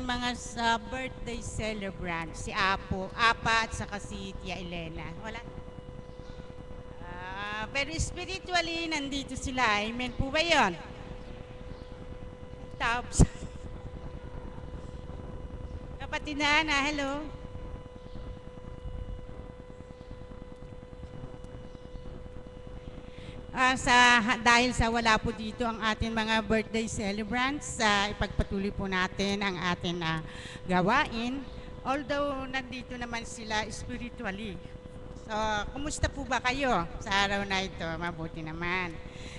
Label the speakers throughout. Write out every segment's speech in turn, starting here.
Speaker 1: mga birthday celebrant, si Apa at saka si Tia Elena. Wala? Pero spiritually, nandito sila. Amen po ba yun? Tapos, kapatid na Ana, hello. Dahil sa wala po dito ang ating mga birthday celebrants, ipagpatuloy po natin ang ating gawain. Although nandito naman sila spiritually. So, kumusta po ba kayo sa araw na ito? Mabuti naman.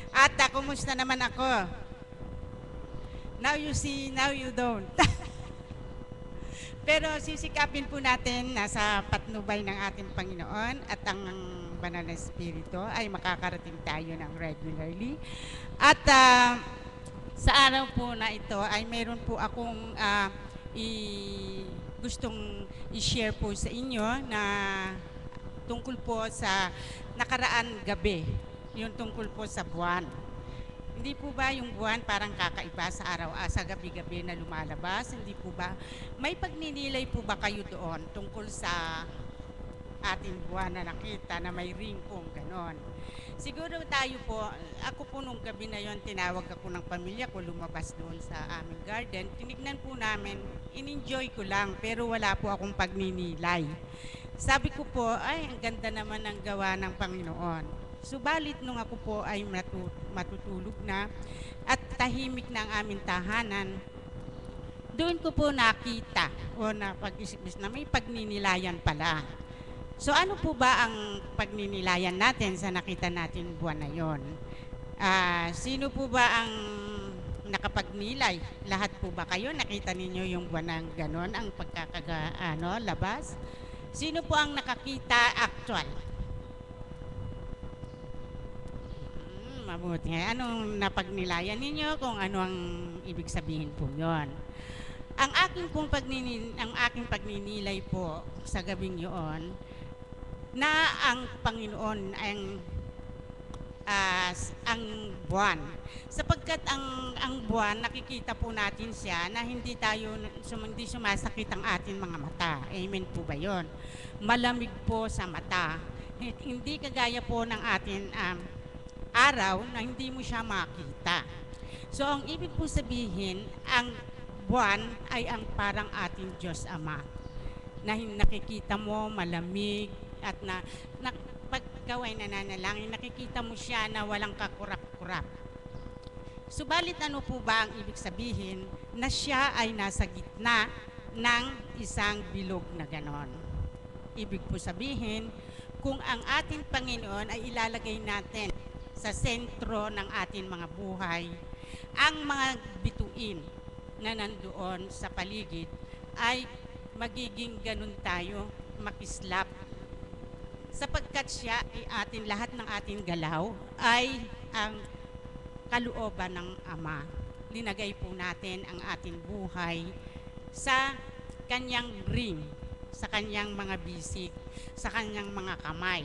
Speaker 1: At kumusta naman ako? Now you see, now you don't. Pero sisikapin po natin na sa patnubay ng ating Panginoon at ang banal na Espiritu ay makakarating tayo ng regularly. At sa araw po na ito ay mayroon po akong gustong i-share po sa inyo na tungkol po sa nakaraan gabi, yung tungkol po sa buwan. Hindi po ba yung buwan parang kakaiba sa sa gabi-gabi na lumalabas? Hindi po ba? May pagninilay po ba kayo doon tungkol sa ating buwan na nakita na may ring pong ganon? Siguro tayo po, ako po nung gabi na yon tinawag ako ng pamilya ko, lumabas doon sa aming garden. Tinignan po namin, in-enjoy ko lang, pero wala po akong pagninilay. Sabi ko po, ay, ang ganda naman ng gawa ng Panginoon. Subalit nung ako po ay matutulog na at tahimik na ang aming tahanan, doon ko po nakita o napag-isip na may pagninilayan pala. So ano po ba ang pagninilayan natin sa nakita natin buwan na yon? Sino po ba ang nakapagnilay? Lahat po ba kayo? Nakita ninyo yung buwan ng ganon, ang labas? Sino po ang nakakita actual? Mabuti. Anong napagnilayan ninyo kung ano ang ibig sabihin po yon? Ang aking pagninilay po sa gabing yon na ang Panginoon ang buwan. Sapagkat ang buwan, nakikita po natin siya na hindi sumasakit ang ating mga mata. Amen po ba yon? Malamig po sa mata. Hindi kagaya po ng ating araw na hindi mo siya makita. So, ang ibig po sabihin, ang buwan ay ang parang ating Diyos Ama na nakikita mo malamig at pagkaway nananalangin, nakikita mo siya na walang kakurap-kurap. Subalit ano po ba ang ibig sabihin na siya ay nasa gitna ng isang bilog na ganon? Ibig po sabihin, kung ang ating Panginoon ay ilalagay natin sa sentro ng ating mga buhay, ang mga bituin na nandoon sa paligid ay magiging ganun tayo, makislap. Sapagkat siya ay lahat ng ating galaw ay ang kalooban ng Ama. Linagay po natin ang ating buhay sa kanyang ring, sa kanyang mga bisig, sa kanyang mga kamay.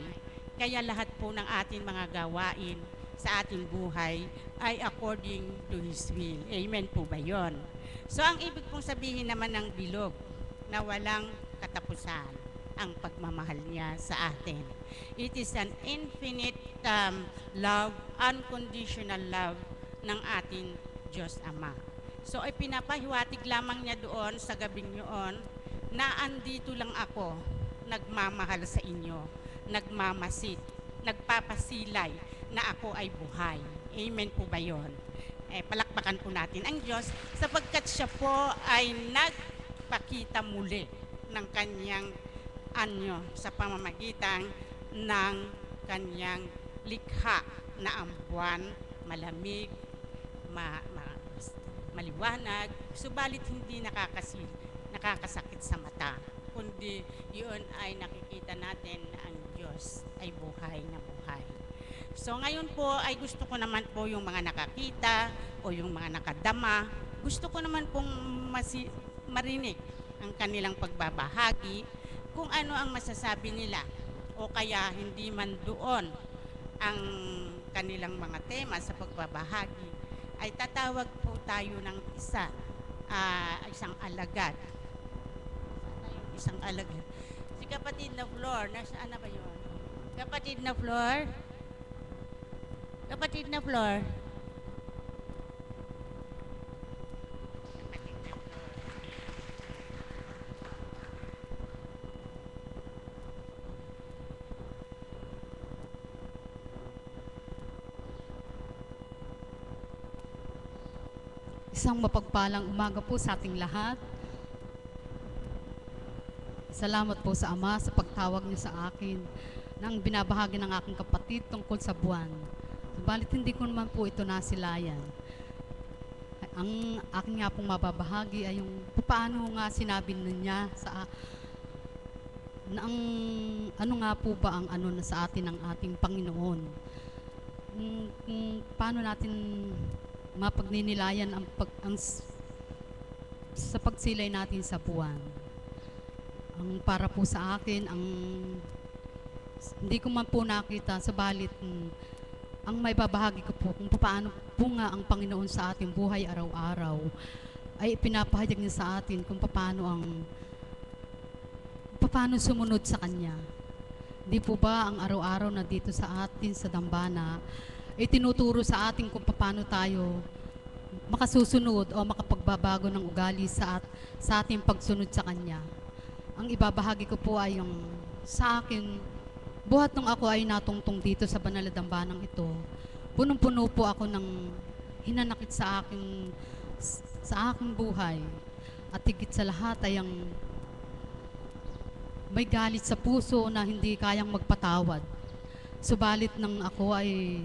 Speaker 1: Kaya lahat po ng ating mga gawain sa ating buhay ay according to His will. Amen po ba yun? So ang ibig pong sabihin naman ng bilog na walang katapusan ang pagmamahal niya sa atin. It is an infinite love, unconditional love ng ating Diyos Ama. So ay pinapahiwatig lamang niya doon sa gabing yun na andito lang ako, nagmamahal sa inyo, nagmamasid, nagpapasilay na ako ay buhay. Amen po ba yun? Palakpakan po natin ang Diyos sapagkat siya po ay nagpakita muli ng kanyang sa pamamagitan ng kanyang likha na ang buwan, malamig, maliwanag, subalit hindi nakakasakit sa mata, kundi yun ay nakikita natin na ang Diyos ay buhay na buhay. So ngayon po ay gusto ko naman po yung mga nakakita o yung mga nakadama, gusto ko naman pong marinig ang kanilang pagbabahagi kung ano ang masasabi nila o kaya hindi man doon ang kanilang mga tema sa pagbabahagi, ay tatawag po tayo ng isa isang alagad. Sana yung isang alagad. Si kapatid na Flor, nasaan na ba yun? Kapatid na Flor? Kapatid na Flor?
Speaker 2: Isang mapagpalang umaga po sa ating lahat. Salamat po sa Ama sa pagtawag niyo sa akin nang binabahagi ng aking kapatid tungkol sa buwan. Subalit hindi ko naman po ito nasilayan. Ang aking nga pong mababahagi ay yung paano nga sinabi niya na ang ano nga po ba ang ano na sa atin ng ating Panginoon. Kung paano natin mapagninilayan sa pagsilay natin sa buwan. Ang para po sa akin, hindi ko man po nakita, sabalit ang may babahagi ko po kung paano po nga ang Panginoon sa ating buhay araw-araw ay pinapahayag niya sa atin kung paano sumunod sa Kanya. Di po ba ang araw-araw na dito sa atin sa dambana ay tinuturo sa atin kung paano tayo makasusunod o makapagbabago ng ugali sa ating pagsunod sa Kanya. Ang ibabahagi ko po ay yung sa akin, buhat nung ako ay natungtong dito sa banal na dambanang ito, punong-puno po ako ng hinanakit sa aking buhay. At higit sa lahat ay ang may galit sa puso na hindi kayang magpatawad. Subalit nang ako ay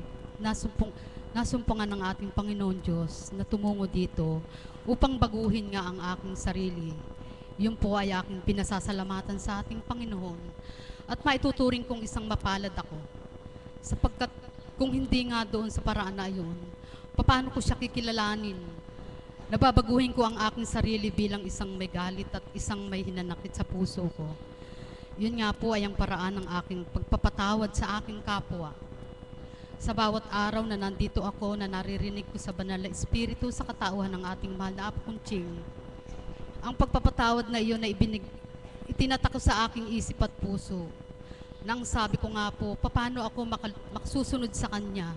Speaker 2: nasumpungan ng ating Panginoon Diyos na tumungo dito upang baguhin nga ang aking sarili. Yun po ay aking pinasasalamatan sa ating Panginoon at maituturing kong isang mapalad ako. Sapagkat kung hindi nga doon sa paraan na yun, paano ko siya kikilalanin? Nababaguhin ko ang aking sarili bilang isang may galit at isang may hinanakit sa puso ko. Yun nga po ay ang paraan ng aking pagpapatawad sa aking kapwa. Sa bawat araw na nandito ako na naririnig ko sa banal na Espiritu sa katauhan ng ating mahal na Apo Kunching, ang pagpapatawad na iyon na itinatak ko sa aking isip at puso. Nang sabi ko nga po, paano ako makasusunod sa Kanya.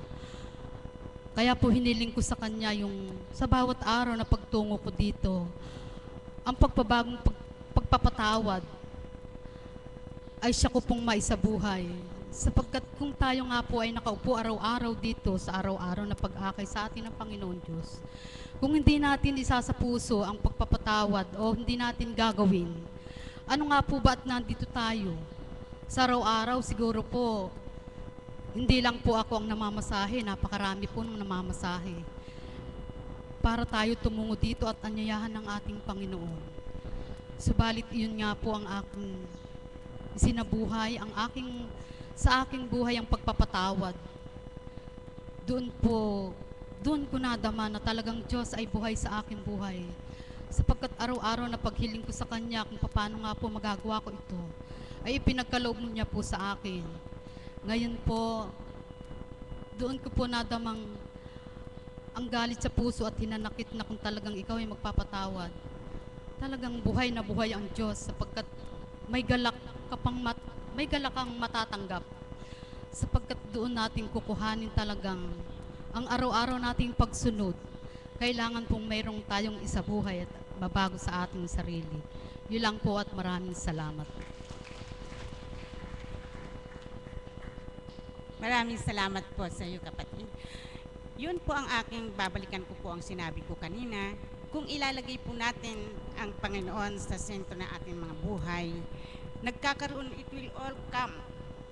Speaker 2: Kaya po hiniling ko sa Kanya yung sa bawat araw na pagtungo ko dito, ang pagpapatawad ay siya ko pong maisabuhay. Sapagkat kung tayo nga po ay nakaupo araw-araw dito sa araw-araw na pag-akay sa atin ng Panginoon Diyos, kung hindi natin isa sa puso ang pagpapatawad o hindi natin gagawin, ano nga po ba at nandito tayo? Sa araw-araw siguro po, hindi lang po ako ang namamasahe, napakarami po nang namamasahe. Para tayo tumungo dito at anyayahan ng ating Panginoon. Subalit iyon nga po ang aking sinabuhay, sa aking buhay ang pagpapatawad. Doon ko nadama na talagang Diyos ay buhay sa aking buhay. Sapagkat araw-araw na paghiling ko sa Kanya kung paano nga po magagawa ko ito, ay ipinagkaloob niya po sa akin. Ngayon po, doon ko po nadamang ang galit sa puso at hinanakit na kung talagang ikaw ay magpapatawad. Talagang buhay na buhay ang Diyos sapagkat may galak kang matatanggap. Sapagkat doon natin kukuhanin talagang ang araw-araw nating pagsunod. Kailangan pong mayroong tayong isabuhay at mabago sa ating sarili. Yun lang po at maraming salamat.
Speaker 1: Maraming salamat po sa iyo, kapatid. Yun po ang aking babalikan ko po ang sinabi ko kanina. Kung ilalagay po natin ang Panginoon sa sentro ng ating mga buhay, it will all come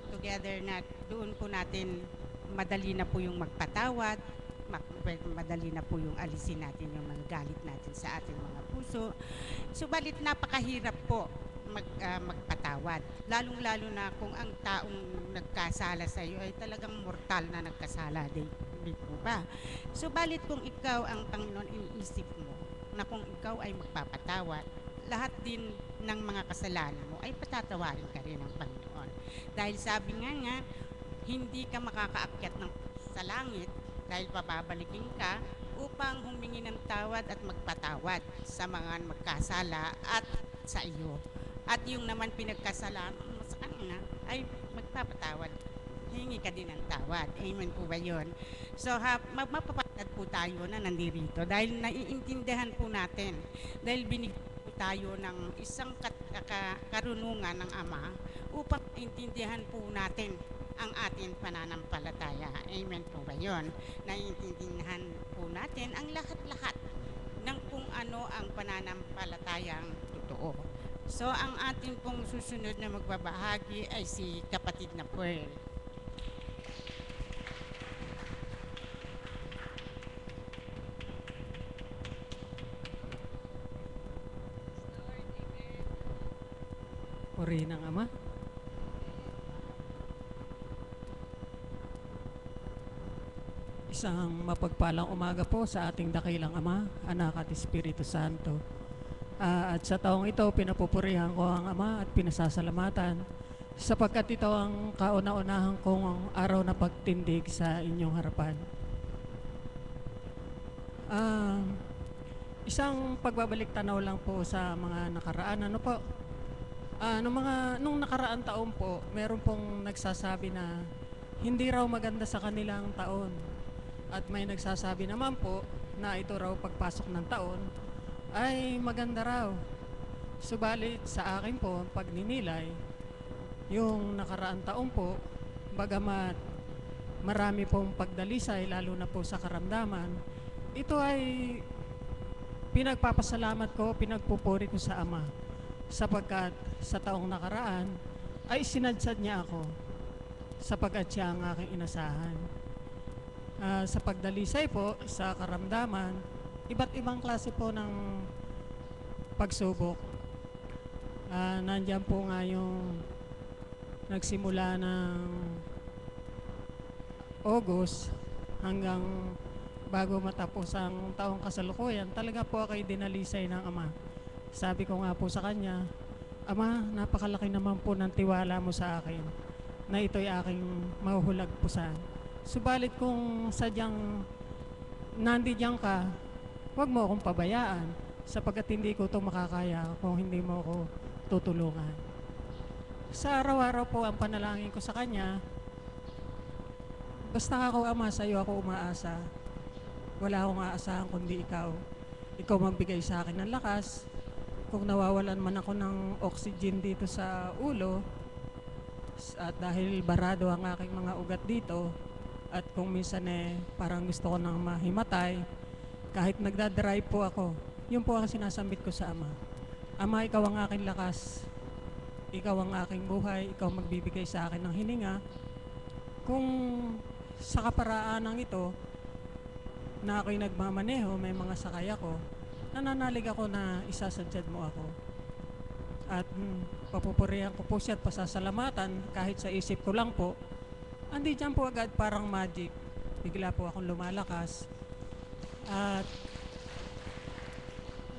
Speaker 1: together na doon po natin madali na po yung magpatawad, madali na po yung alisin natin yung mga galit natin sa ating mga puso. Subalit napakahirap po magpatawad. Lalong-lalo na kung ang taong nagkasala sa iyo ay talagang mortal na nagkasala, di po ba? Subalit kung ikaw ang Panginoon, iniisip mo na kung ikaw ay magpapatawad, lahat din ng mga kasalanan mo ay patatawarin ka rin ng Panginoon. Dahil sabi nga, hindi ka makakaakyat sa langit dahil pababalikin ka upang humingi ng tawad at magpatawad sa mga magkasala at sa iyo. At yung naman pinagkasala mo sa kanila ay magpapatawad. Hingi ka din ng tawad. Amen po ba yun? So, mapapatad po tayo na nandirito dahil naiintindihan po natin. Dahil binigyan po tayo ng isang karunungan ng Ama upang intindihan po natin ang ating pananampalataya. Amen po ba yun? Naiintindihan po natin ang lahat-lahat ng kung ano ang pananampalatayang totoo. So, ang ating pong susunod na magbabahagi ay si kapatid na Pearl.
Speaker 3: Purihin ng Ama. Isang mapagpalang umaga po sa ating dakilang Ama, Anak at Espiritu Santo. At sa taong ito, pinapupurihan ko ang Ama at pinasasalamatan sapagkat ito ang kauna-unahan kong araw na pagtindig sa inyong harapan. Isang pagbabalik tanaw lang po sa mga nakaraan. Ano po? Nung nakaraan taon po, meron pong nagsasabi na hindi raw maganda sa kanilang taon. At may nagsasabi naman po na ito raw pagpasok ng taon ay maganda raw. Subalit sa akin po, pagninilay, yung nakaraan taon po, bagamat marami pong pagdalisay, lalo na po sa karamdaman, ito ay pinagpapasalamat ko, pinagpupuri ko sa Ama. Sapagkat sa taong nakaraan ay sinadsad niya ako sapagkat siya ang aking inasahan. Sa pagdalisay po, sa karamdaman, iba't ibang klase po ng pagsubok. Nandyan po nga yung nagsimula ng August hanggang bago matapos ang taong kasalukuyan, talaga po ako'y dinalisay ng Ama. Sabi ko nga po sa kanya, Ama, napakalaki naman po ng tiwala mo sa akin na ito'y aking mahuhulagpusan. Subalit kung sadyang nandiyan ka, huwag mo akong pabayaan sapagkat hindi ko ito makakaya kung hindi mo ako tutulungan. Sa araw-araw po ang panalangin ko sa kanya, basta ako Ama, sa iyo ako umaasa. Wala akong aasahan kundi ikaw. Ikaw magbigay sa akin ng lakas. Kung nawawalan man ako ng oxygen dito sa ulo, at dahil barado ang aking mga ugat dito, at kung minsan parang gusto ko nang mahimatay, kahit nagdadrive po ako, yun po ang sinasambit ko sa Ama. Ama, ikaw ang aking lakas. Ikaw ang aking buhay. Ikaw magbibigay sa akin ng hininga. Kung sa kaparaanan ito, na ako'y nagmamaneho, may mga sakay ako, nananalig ako na isasadyad mo ako. At papupurihan ko po siya at pasasalamatan kahit sa isip ko lang po. Andi dyan po agad parang magic. Bigla po akong lumalakas. At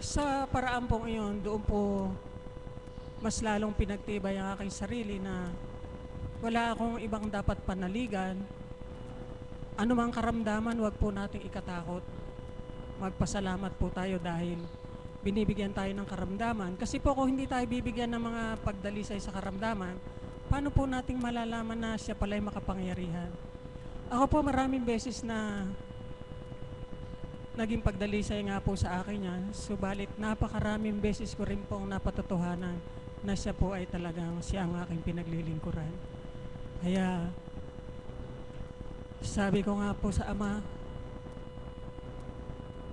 Speaker 3: sa paraan pong iyon, doon po mas lalong pinagtibay ang aking sarili na wala akong ibang dapat panaligan. Ano mang karamdaman, wag po nating ikatakot. Magpasalamat po tayo dahil binibigyan tayo ng karamdaman. Kasi po kung hindi tayo bibigyan ng mga pagdalisay sa karamdaman, paano po nating malalaman na siya pala'y makapangyarihan? Ako po maraming beses na naging pagdalisay nga po sa akin yan. Subalit napakaraming beses ko rin pong napatotohanan na siya po ay talagang siya ang aking pinaglilingkuran. Kaya sabi ko nga po sa Ama,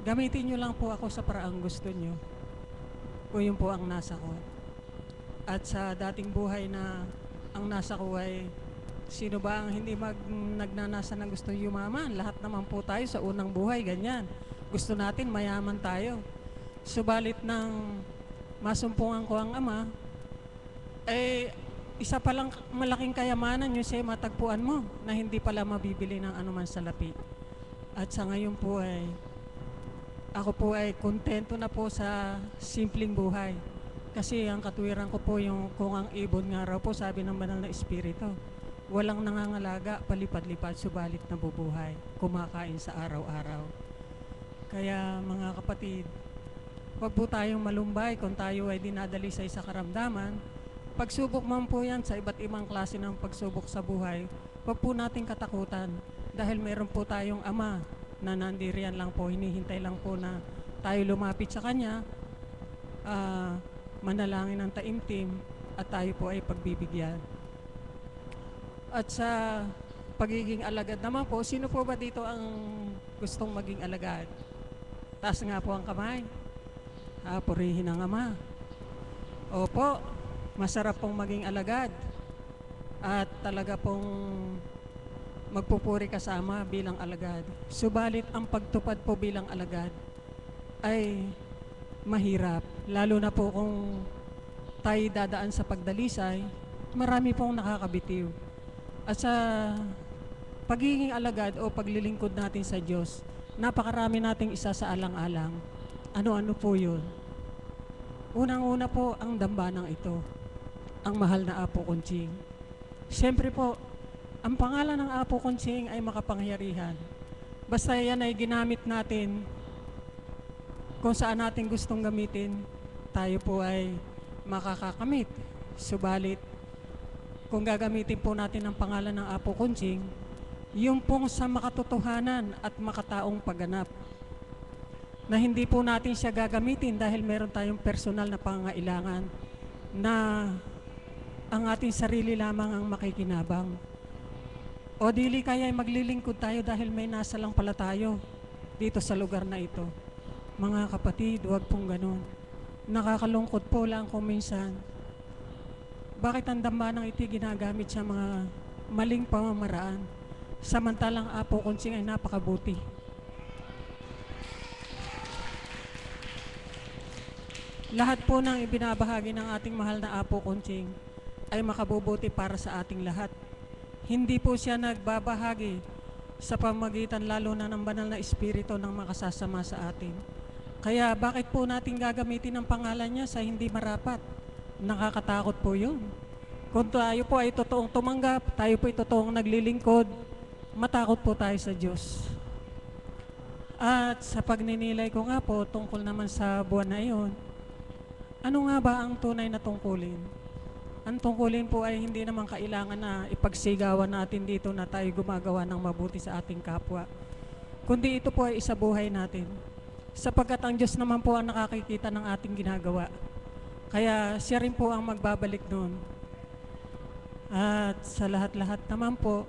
Speaker 3: gamitin nyo lang po ako sa paraang gusto nyo. Kung yun po ang nasa ko. At sa dating buhay na ang nasa ko ay sino ba ang hindi nagnanasa ng gusto yumaman? Lahat naman po tayo sa unang buhay, ganyan. Gusto natin mayaman tayo. Subalit ng masumpungan ko ang Ama, isa palang malaking kayamanan yung siya matagpuan mo na hindi pala mabibili ng anuman salapi. At sa ngayon po ay ako po ay kontento na po sa simpleng buhay. Kasi ang katuwiran ko po yung kung ang ibon nga raw po, sabi ng banal na espiritu, walang nangangalaga, palipad-lipad, subalit nabubuhay, kumakain sa araw-araw. Kaya mga kapatid, huwag po tayong malumbay kung tayo ay dinadalisay sa karamdaman. Pagsubok man po yan sa iba't ibang klase ng pagsubok sa buhay, huwag po nating katakutan dahil meron po tayong Ama na nandiriyan lang po, hinihintay lang po na tayo lumapit sa Kanya, manalangin ng taimtim at tayo po ay pagbibigyan. At sa pagiging alagad naman po, sino po ba dito ang gustong maging alagad? Taas nga po ang kamay. Purihin ang Ama. Opo, masarap pong maging alagad. At talaga pong magpupuri kasama bilang alagad. Subalit ang pagtupad po bilang alagad ay mahirap. Lalo na po kung tayo dadaan sa pagdalisay, marami pong nakakabitiw. At sa pagiging alagad o paglilingkod natin sa Diyos, napakarami nating isa sa alang-alang. Ano-ano po yun? Unang-una po ang dambanang ito, ang mahal na Apo Kunching. Siyempre po, ang pangalan ng Apo Kunching ay makapangyarihan. Basta yan ay ginamit natin kung saan natin gustong gamitin, tayo po ay makakakamit. Subalit, kung gagamitin po natin ang pangalan ng Apo Kunching, yung pong sa makatotohanan at makataong pagganap, na hindi po natin siya gagamitin dahil meron tayong personal na pangangailangan na ang ating sarili lamang ang makikinabang. O dili kaya ay maglilingkod tayo dahil may nasa lang pala tayo dito sa lugar na ito. Mga kapatid, huwag pong ganun. Nakakalungkot po lang kung minsan, bakit ang dambanang iti ginagamit sa mga maling pamamaraan, samantalang Apo Kunching ay napakabuti. Lahat po ng ibinabahagi ng ating mahal na Apo Kunching ay makabubuti para sa ating lahat. Hindi po siya nagbabahagi sa pamagitan lalo na ng banal na espiritu ng makasasama sa atin. Kaya bakit po natin gagamitin ang pangalan niya sa hindi marapat? Nakakatakot po yun. Kung tayo po ay totoong tumanggap, tayo po ay totoong naglilingkod, matakot po tayo sa Diyos. At sa pagninilay ko nga po tungkol naman sa buwan na iyon, ano nga ba ang tunay na tungkulin? Ang tungkulin po ay hindi naman kailangan na ipagsigawan natin dito na tayo gumagawa ng mabuti sa ating kapwa. Kundi ito po ay isabuhay natin. Sapagkat ang Diyos naman po ang nakakikita ng ating ginagawa. Kaya siya rin po ang magbabalik noon. At sa lahat-lahat naman po,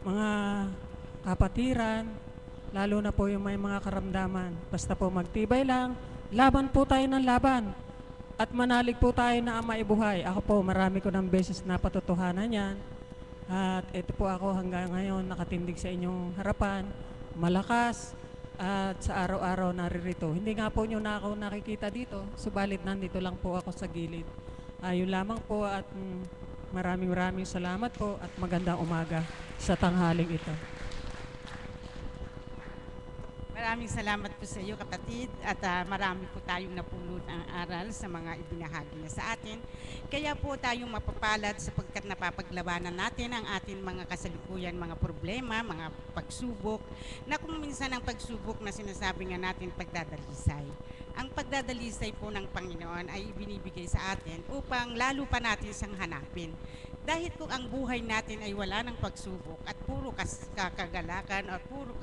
Speaker 3: mga kapatiran, lalo na po yung may mga karamdaman, basta po magtibay lang, laban po tayo ng laban. At manalig po tayo na ang maibuhay. Ako po, marami ko ng beses na patotohanan yan. At ito po ako hanggang ngayon nakatindig sa inyong harapan, malakas, at sa araw-araw naririto. Hindi nga po nyo na ako nakikita dito, subalit nandito lang po ako sa gilid. Yun lamang po at maraming salamat po at magandang umaga sa tanghaling ito.
Speaker 1: Maraming salamat po sa iyo, kapatid, at marami po tayong napulot ang aral sa mga ibinahagi niya sa atin. Kaya po tayong mapapalad sapagkat napapaglabanan natin ang ating mga kasalukuyan, mga problema, mga pagsubok, na kung minsan ang pagsubok na sinasabi nga natin pagdadalisay. Ang pagdadalisay po ng Panginoon ay ibinibigay sa atin upang lalo pa natin siyang hanapin. Dahil kung ang buhay natin ay wala ng pagsubok at puro kagalakan at puro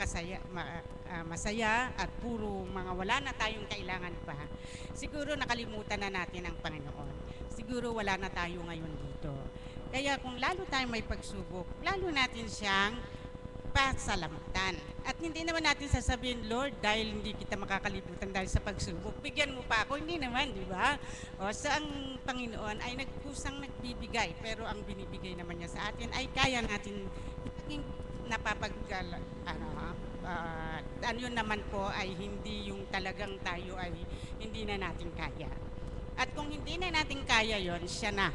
Speaker 1: masaya at puro mga wala na tayong kailangan pa, siguro nakalimutan na natin ang Panginoon. Siguro wala na tayo ngayon dito. Kaya kung lalo tayong may pagsubok, lalo natin siyang pasalamatan. At hindi naman natin sasabihin, Lord, dahil hindi kita makakalimutan dahil sa pagsubok, bigyan mo pa ako. Hindi naman, di ba? O, sa ang Panginoon ay nagkusang nagbibigay, pero ang binibigay naman niya sa atin ay kaya natin naging yun naman po ay hindi yung talagang tayo ay hindi na natin kaya. At kung hindi na natin kaya yon, siya na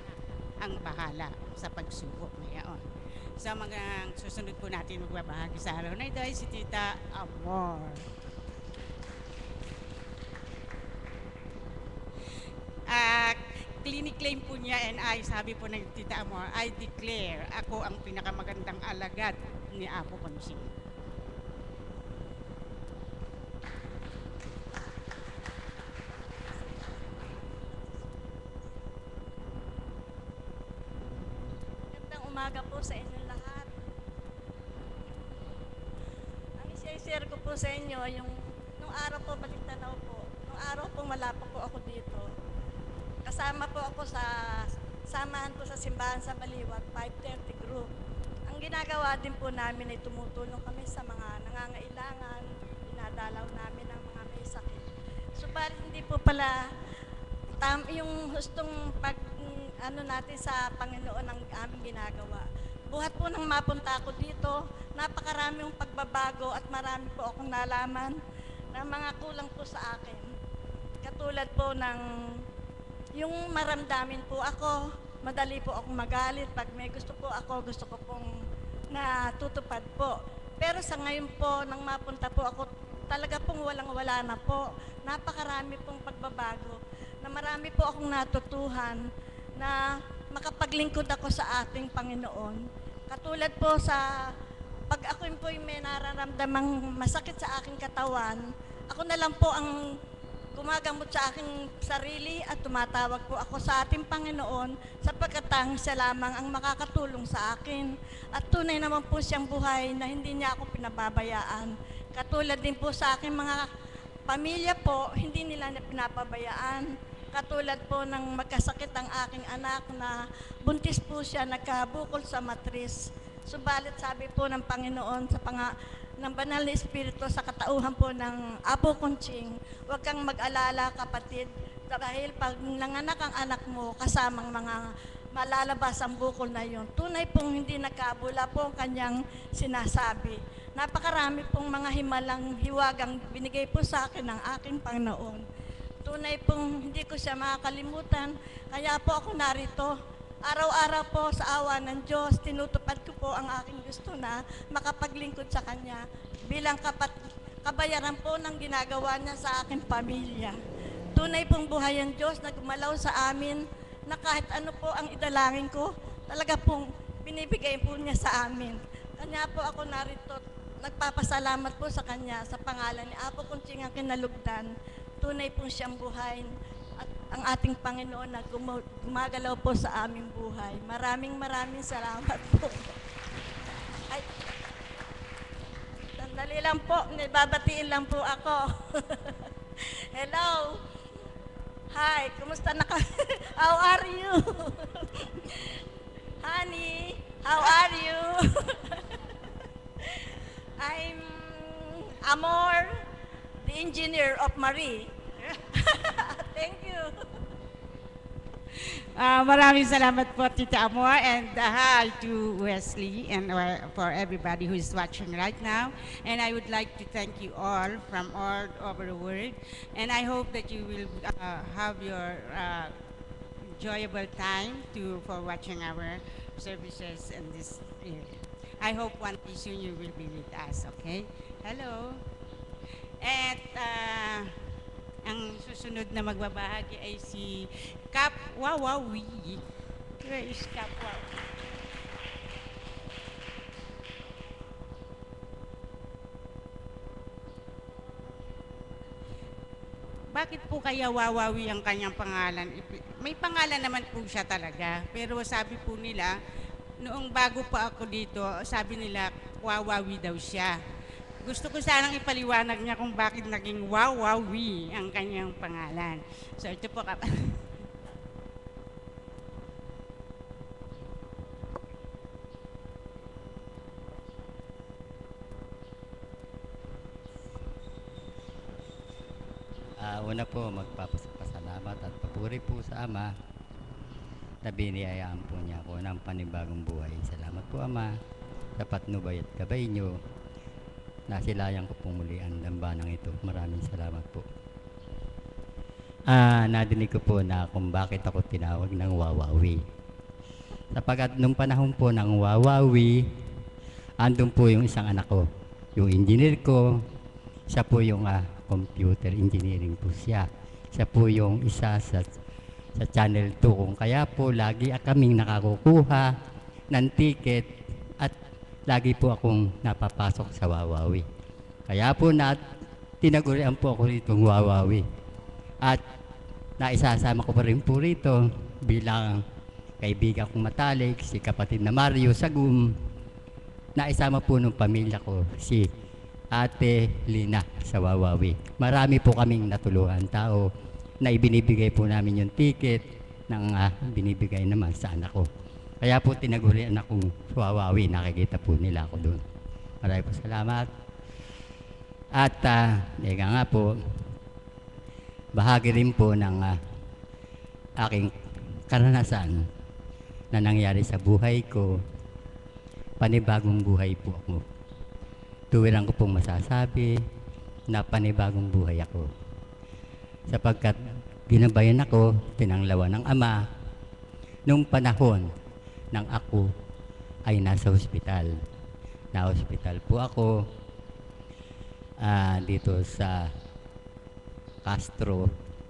Speaker 1: ang bahala sa pagsubok na yaon. Sa mga susunod po natin magbabahagi sa araw na ito ay si Tita Amor. Clinic claim po niya and sabi po ng Tita Amor, I declare ako ang pinakamagandang alagad ni Apo Kunching.
Speaker 4: umaga po sa inyo lahat. Ang i-share ko po sa inyo, nung araw po, Balitanaw po, nung araw po wala pa po ako dito. Kasama po ako samahan po sa simbahan sa Baliwag, 530 group. Ang ginagawa din po namin ay tumutulong kami sa mga nangangailangan, dinadalaw namin ang mga may sakit. Subalit hindi po pala yung hustong natin sa Panginoon ang aming ginagawa. Buhat po nang mapunta ako dito, napakarami yung pagbabago at marami po akong nalaman na mga kulang po sa akin. Katulad po ng yung maramdamin po ako, madali po akong magalit. Pag may gusto po ako, gusto ko pong natutupad po. Pero sa ngayon po, nang mapunta po ako, talaga pong walang-wala na po. Napakarami pong pagbabago na marami po akong natutuhan na makapaglingkod ako sa ating Panginoon. Katulad po sa pag ako po may nararamdamang masakit sa aking katawan, ako na lang po ang gumagamot sa aking sarili at tumatawag po ako sa ating Panginoon sapagkat siya lamang ang makakatulong sa akin. At tunay naman po siyang buhay na hindi niya ako pinababayaan. Katulad din po sa aking mga pamilya po, hindi nila na pinapabayaan. Katulad po ng magkasakit ang aking anak na buntis po siya, nagkabukol sa matris. Subalit sabi po ng Panginoon ng Banal na Espiritu sa katauhan po ng Apo Kunching, huwag kang mag-alala kapatid, dahil pag nanganak ang anak mo, kasamang mga malalabas ang bukol na yon. Tunay pong hindi nakabula po ang kanyang sinasabi. Napakarami pong mga himalang hiwagang binigay po sa akin ng aking Panginoon. Tunay pong hindi ko siya makakalimutan, kaya po ako narito. Araw-araw po sa awa ng Diyos, tinutupad ko po ang aking gusto na makapaglingkod sa Kanya bilang kabayaran po ng ginagawa niya sa aking pamilya. Tunay pong buhay ang Diyos na gumalaw sa amin na kahit ano po ang idalangin ko, talaga pong binibigay po niya sa amin. Kanya po ako narito, nagpapasalamat po sa Kanya sa pangalan ni Apo Kunching ang Kinalugdan. Tunay pong siyang buhay at ang ating Panginoon na gumagalaw po sa aming buhay. Maraming salamat po. Ay, sandali lang po, babatiin lang po ako. Hello. Hi, kumusta na ka? How are you? Honey, how are you? I'm Amor, the engineer of Marie. Thank you.
Speaker 1: Maraming salamat po, Tita Amor, and hi to Wesley and for everybody who is watching right now. And I would like to thank you all from all over the world. And I hope that you will have your enjoyable time for watching our services in this area. I hope one day soon you will be with us, okay? Hello. At ang susunod na magbabahagi ay si Kap Wawawi. Where is Kap Wawawi? Bakit po kaya Wawawi ang kanyang pangalan? May pangalan naman po siya talaga. Pero sabi po nila, noong bago pa ako dito, sabi nila Wawawi daw siya. Gusto ko sanang ipaliwanag niya kung bakit naging Wawawi ang kanyang pangalan. So ito po
Speaker 5: Una po, magpapasalamat at papuri po sa Ama na biniyayaan po niya ako ng panibagong buhay. Salamat po, Ama, sa patnubay at gabay niyo. Nasilayan ko po muli ang lambanang ito. Maraming salamat po. Nadinig ko po na kung bakit ako tinawag ng Wawawi. Sapagkat nung panahon po ng Wawawi, andun po yung isang anak ko, yung engineer ko. Siya po yung computer engineering po siya. Siya po yung isa sa Channel 2. Kung kaya po, lagi kaming nakakukuha ng ticket at lagi po akong napapasok sa Wawawi. Kaya po tinagurian po ako rito ng Wawawi. At naisasama ko pa rin po rito bilang kaibigan kong matalik, si kapatid na Mario Sagum, na isama po ng pamilya ko, si Ate Lina sa Wawawi. Marami po kaming natulungan tao na ibinibigay po namin yung ticket ng binibigay naman sa anak ko. Kaya po tinagurian akong Wawawi, nakikita po nila ako doon. Maraming po salamat. At eka nga po, bahagi rin po ng aking karanasan na nangyari sa buhay ko. Panibagong buhay po ako. Tuwiran ko pong masasabi na panibagong buhay ako. Sapagkat ginabayan ako, tinanglawan ng ama, nung panahon nang ako ay nasa ospital. Na-hospital po ako dito sa Castro,